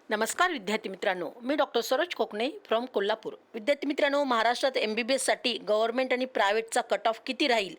नमस्कार विद्यार्थी मित्रांनो, मी डॉक्टर सरोज कोकणे फ्रॉम कोल्हापूर. विद्यार्थी मित्रांनो, महाराष्ट्रात MBBSसाठी गव्हर्नमेंट आणि प्रायव्हेटचा कट ऑफ किती राहील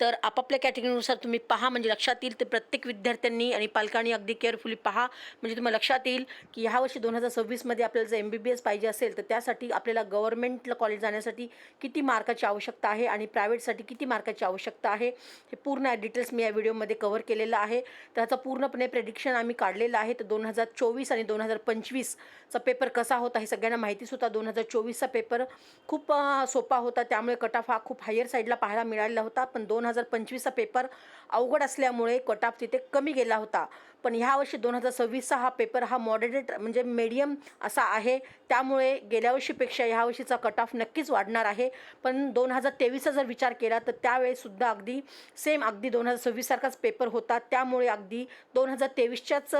तर आपापल्या कॅटेगरीनुसार तुम्ही पहा, म्हणजे लक्षात येईल. ते प्रत्येक विद्यार्थ्यांनी आणि पालकांनी अगदी केअरफुली पहा, म्हणजे तुम्हाला लक्षात येईल की ह्या वर्षी 2026मध्ये आपल्याला जर MBBS पाहिजे असेल तर त्यासाठी आपल्याला गव्हर्नमेंटला कॉलेज जाण्यासाठी किती मार्काची आवश्यकता आहे आणि प्रायव्हेटसाठी किती मार्काची आवश्यकता आहे, हे पूर्ण डिटेल्स मी या व्हिडिओमध्ये कव्हर केलेलं आहे. त्याचा पूर्णपणे प्रेडिक्शन आम्ही काढलेलं आहे. तर 2024 आणि 2025चा पेपर कसा होता हे सगळ्यांना माहितीच होता. 2024चा पेपर खूप सोपा होता, त्यामुळे कट ऑफ हा खूप हायर साईडला पाहायला मिळालेला होता. पण 2025चा पेपर अवघड असल्यामुळे कट ऑफ तिथे कमी गेला होता. पण ह्या वर्षी 2026चा हा पेपर हा मॉडरेट म्हणजे मीडियम असा आहे, त्यामुळे गेल्या वर्षीपेक्षा ह्या वर्षीचा कट ऑफ नक्कीच वाढणार आहे. पण 2023चा जर विचार केला तर त्यावेळेससुद्धा अगदी सेम अगदी 2026सारखाच पेपर होता, त्यामुळे अगदी 2023च्याच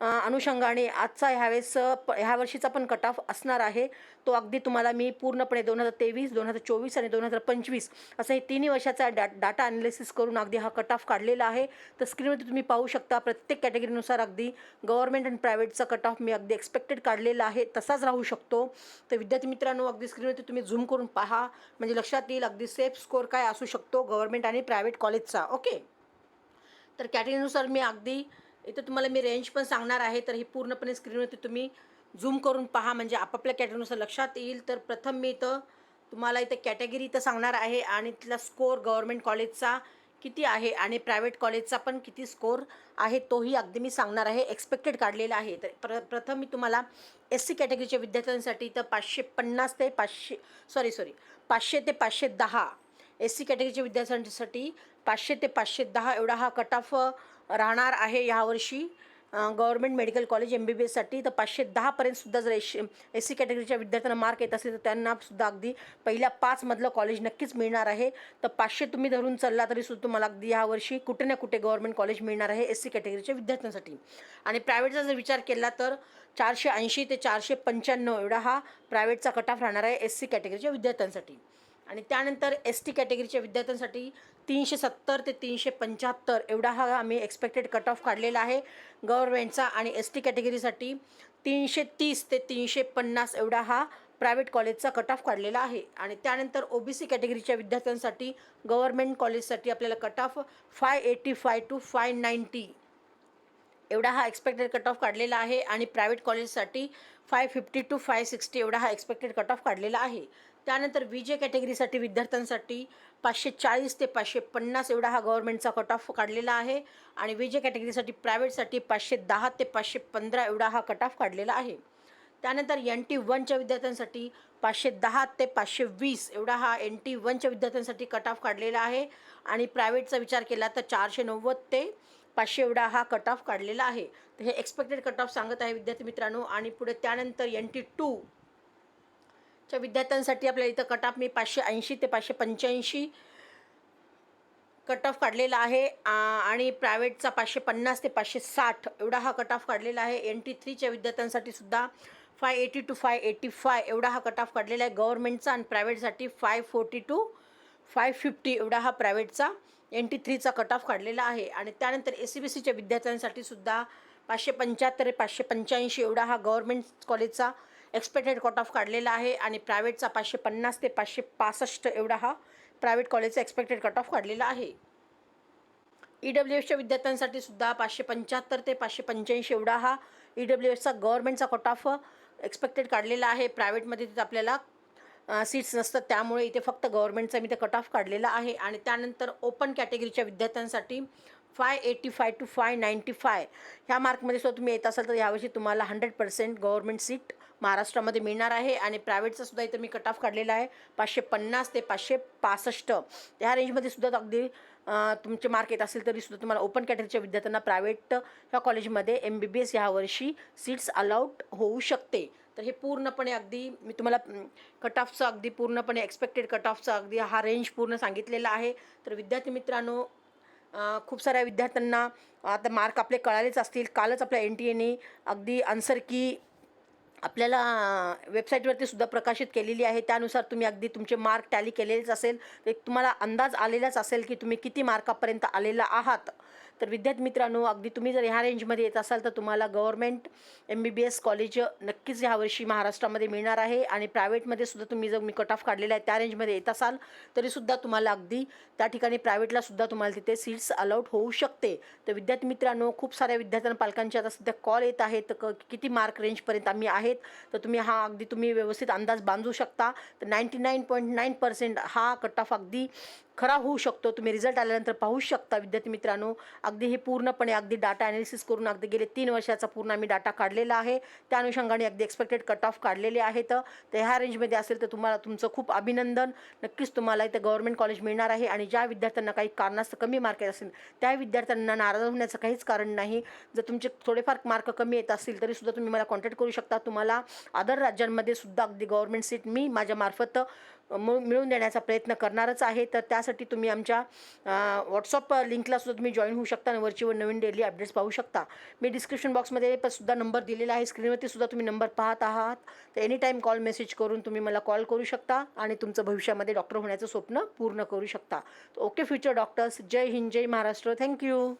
अनुषंगाने आजचा ह्या वर्षीचा पण कट ऑफ असणार आहे. तो अगदी तुम्हाला मी पूर्णपणे 2023, 2024 आणि 2025 असं हे तिन्ही वर्षाचा डाटा ॲनालिसिस करून अगदी हा कट ऑफ काढलेला आहे. तर स्क्रीनवरती तुम्ही पाहू शकता, प्रत्येक कॅटेगरीनुसार अगदी गव्हर्नमेंट आणि प्रायव्हेटचा कट ऑफ मी अगदी एक्सपेक्टेड काढलेला आहे, तसाच राहू शकतो. तर विद्यार्थी मित्रांनो, अगदी स्क्रीनवरती तुम्ही झूम करून पहा, म्हणजे लक्षात येईल अगदी सेफ स्कोअर काय असू शकतो गव्हर्नमेंट आणि प्रायव्हेट कॉलेजचा. ओके, तर कॅटेगरीनुसार मी अगदी इथं तुम्हाला मी रेंज पण सांगणार आहे. तर ही पूर्णपणे स्क्रीनवरती तुम्ही झूम करून पहा, म्हणजे आपापल्या कॅटेगरीनुसार लक्षात येईल. तर प्रथम मी इथं तुम्हाला इथं कॅटेगरी इथं सांगणार आहे आणि तिथला स्कोअर गव्हर्नमेंट कॉलेजचा किती आहे आणि प्रायव्हेट कॉलेजचा पण किती स्कोअर आहे तोही अगदी मी सांगणार आहे, एक्सपेक्टेड काढलेला आहे. तर प्रथम मी तुम्हाला SC कॅटेगरीच्या विद्यार्थ्यांसाठी तर 550 ते 500 500 ते 510 SC कॅटेगरीच्या विद्यार्थ्यांसाठी 500 ते 510 एवढा हा कट ऑफ राहणार आहे ह्यावर्षी गव्हर्नमेंट मेडिकल कॉलेज MBBSसाठी. तर 510पर्यंतसुद्धा जर SC कॅटेगरीच्या विद्यार्थ्यांना मार्क येत असले तर त्यांनासुद्धा अगदी पहिल्या 5मधलं कॉलेज नक्कीच मिळणार आहे. तर 500 तुम्ही धरून चालला तरीसुद्धा तुम्हाला अगदी ह्यावर्षी कुठे ना कुठे गव्हर्नमेंट कॉलेज मिळणार आहे SC कॅटेगरीच्या विद्यार्थ्यांसाठी. आणि प्रायव्हेटचा जर विचार केला तर 480 ते 495 एवढा हा प्रायव्हेटचा कट ऑफ राहणार आहे SC कॅटेगरीच्या विद्यार्थ्यांसाठी. आणि त्यानंतर ST कॅटेगरीच्या विद्यार्थ्यांसाठी 370 ते 375 एवढा हा आम्ही एक्सपेक्टेड कट ऑफ काढलेला आहे गव्हर्नमेंटचा. आणि ST कॅटेगरीसाठी 330 ते 350 एवढा हा प्रायव्हेट कॉलेजचा कट ऑफ काढलेला आहे. आणि त्यानंतर OBC कॅटेगरीच्या विद्यार्थ्यांसाठी गव्हर्नमेंट कॉलेजसाठी आपल्याला कट ऑफ 585 टू 590 एवढा हा एक्सपेक्टेड कट ऑफ काढलेला आहे. आणि प्रायव्हेट कॉलेजसाठी 550 टू 560 एवढा हा एक्सपेक्टेड कट ऑफ काढलेला आहे. त्यानंतर VJ कॅटेगरीसाठी विद्यार्थ्यांसाठी 540 ते 550 एवढा हा गव्हर्नमेंटचा कट ऑफ काढलेला आहे. आणि VJ कॅटेगरीसाठी प्रायव्हेटसाठी 510 ते 515 एवढा हा कट ऑफ काढलेला आहे. त्यानंतर NT1च्या विद्यार्थ्यांसाठी 510 ते 520 एवढा हा NT1च्या विद्यार्थ्यांसाठी कट ऑफ काढलेला आहे. आणि प्रायव्हेटचा विचार केला तर 490 ते 500 एवढा हा कट ऑफ काढलेला आहे. तर हे एक्सपेक्टेड कट ऑफ सांगत आहे विद्यार्थी मित्रांनो. आणि पुढे त्यानंतर NT2च्या विद्यार्थ्यांसाठी आपल्याला इथं कट ऑफ मी 580 ते 585 कट ऑफ काढलेला आहे. आणि प्रायव्हेटचा 550 ते 560 एवढा हा कट ऑफ काढलेला आहे. NT3च्या विद्यार्थ्यांसाठी सुद्धा 580 टू 585 एवढा हा कट ऑफ काढलेला आहे गव्हर्नमेंटचा. आणि प्रायव्हेटसाठी 540 टू 550 एवढा हा प्रायव्हेटचा NT3चा कट ऑफ काढलेला आहे. आणि त्यानंतर SCBCच्या विद्यार्थ्यांसाठी सुद्धा 575 ते 585 एवढा हा गव्हर्नमेंट कॉलेजचा एक्सपेक्टेड कट ऑफ काढलेला आहे. आणि प्रायव्हेटचा 550 ते 565 एवढा हा प्रायव्हेट कॉलेजचा एक्सपेक्टेड कट ऑफ काढलेला आहे. EWSच्या विद्यार्थ्यांसाठी सुद्धा 575 ते 585 एवढा हा EWSचा गव्हर्नमेंटचा कट ऑफ एक्सपेक्टेड काढलेला आहे. प्रायव्हेटमध्ये तिथं आपल्याला सीट्स नसतात, त्यामुळे इथे फक्त गव्हर्नमेंटचा मी ते कट ऑफ काढलेला आहे. आणि त्यानंतर ओपन कॅटेगरीच्या विद्यार्थ्यांसाठी 585 टू 595 ह्या मार्कमध्ये सुद्धा तुम्ही येत असाल तर यावर्षी तुम्हाला 100% गव्हर्नमेंट सीट महाराष्ट्रामध्ये मिळणार आहे. आणि प्रायव्हेटचा सुद्धा इथं मी कट ऑफ काढलेला आहे 550 ते 565 ह्या रेंजमध्ये सुद्धा अगदी तुमचे मार्क येत असेल तरीसुद्धा तुम्हाला ओपन कॅटेगरीच्या विद्यार्थ्यांना प्रायव्हेट ह्या कॉलेजमध्ये MBBS ह्यावर्षी सीट्स अलाउड होऊ शकते. तर हे पूर्णपणे अगदी मी तुम्हाला कट ऑफचं अगदी पूर्णपणे एक्सपेक्टेड कट ऑफचा अगदी हा रेंज पूर्ण सांगितलेला आहे. तर विद्यार्थी मित्रांनो, खूप साऱ्या विद्यार्थ्यांना आता मार्क आपले कळालेच असतील. कालच आपल्या NTAने अगदी आन्सर की आपल्याला वेबसाईटवरती सुद्धा प्रकाशित केलेली आहे. त्यानुसार तुम्ही अगदी तुमचे मार्क टॅली केलेलेच असेल, तर तुम्हाला अंदाज आलेलाच असेल की तुम्ही किती मार्कापर्यंत आलेला आहात. तर विद्यार्थी मित्रांनो, अगदी तुम्ही जर ह्या रेंजमध्ये येत असाल तर तुम्हाला गव्हर्नमेंट MBBS कॉलेज नक्कीच ह्यावर्षी महाराष्ट्रामध्ये मिळणार आहे. आणि प्रायव्हेटमध्ये सुद्धा तुम्ही जर मी कट ऑफ काढलेला आहे त्या रेंजमध्ये येत असाल तरीसुद्धा तुम्हाला अगदी त्या ठिकाणी प्रायव्हेटला सुद्धा तुम्हाला तिथे सीट्स अलाउड होऊ शकते. तर विद्यार्थी मित्रांनो, खूप साऱ्या विद्यार्थ्यांना पालकांचे आता सध्या कॉल येत आहेत किती मार्क रेंजपर्यंत आम्ही आहेत. तर तुम्ही अगदी तुम्ही व्यवस्थित अंदाज बांधू शकता. तर 99.9% हा कट ऑफ अगदी खरा होऊ शकतो. तुम्ही रिझल्ट आल्यानंतर पाहू शकता विद्यार्थी मित्रांनो. अगदी हे पूर्णपणे अगदी डाटा ॲनालिसिस करून अगदी गेले 3 वर्षाचा पूर्ण आम्ही डाटा काढलेला आहे. त्या अनुषंगाने अगदी एक्सपेक्टेड कट ऑफ काढलेले आहेत. तर ह्या रेंजमध्ये असेल तर तुम्हाला तुमचं खूप अभिनंदन. नक्कीच तुम्हाला इथे गव्हर्नमेंट कॉलेज मिळणार आहे. आणि ज्या विद्यार्थ्यांना काही कारणास्तव कमी मार्क येत असेल त्या विद्यार्थ्यांना नाराज होण्याचं काहीच कारण नाही. जर तुमचे थोडेफार मार्क कमी येत असतील तरीसुद्धा तुम्ही मला कॉन्टॅक्ट करू शकता. तुम्हाला अदर राज्यांमध्ये सुद्धा अगदी गव्हर्नमेंट सीट मी माझ्यामार्फत मिळवून देण्याचा प्रयत्न करणारच आहे. तर त्यासाठी तुम्ही आमच्या व्हॉट्सअप लिंकला सुद्धा तुम्ही जॉईन होऊ शकता आणि वरचीवर नवीन डेली अपडेट्स पाहू शकता. मी डिस्क्रिप्शन बॉक्समध्ये सुद्धा नंबर दिलेला आहे. स्क्रीनवरती सुद्धा तुम्ही नंबर पाहत आहात. तर एनी टाईम कॉल मेसेज करून तुम्ही मला कॉल करू शकता आणि तुमचं भविष्यामध्ये डॉक्टर होण्याचं स्वप्न पूर्ण करू शकता. Okay future doctors. जय हिंद, जय महाराष्ट्र. थँक्यू.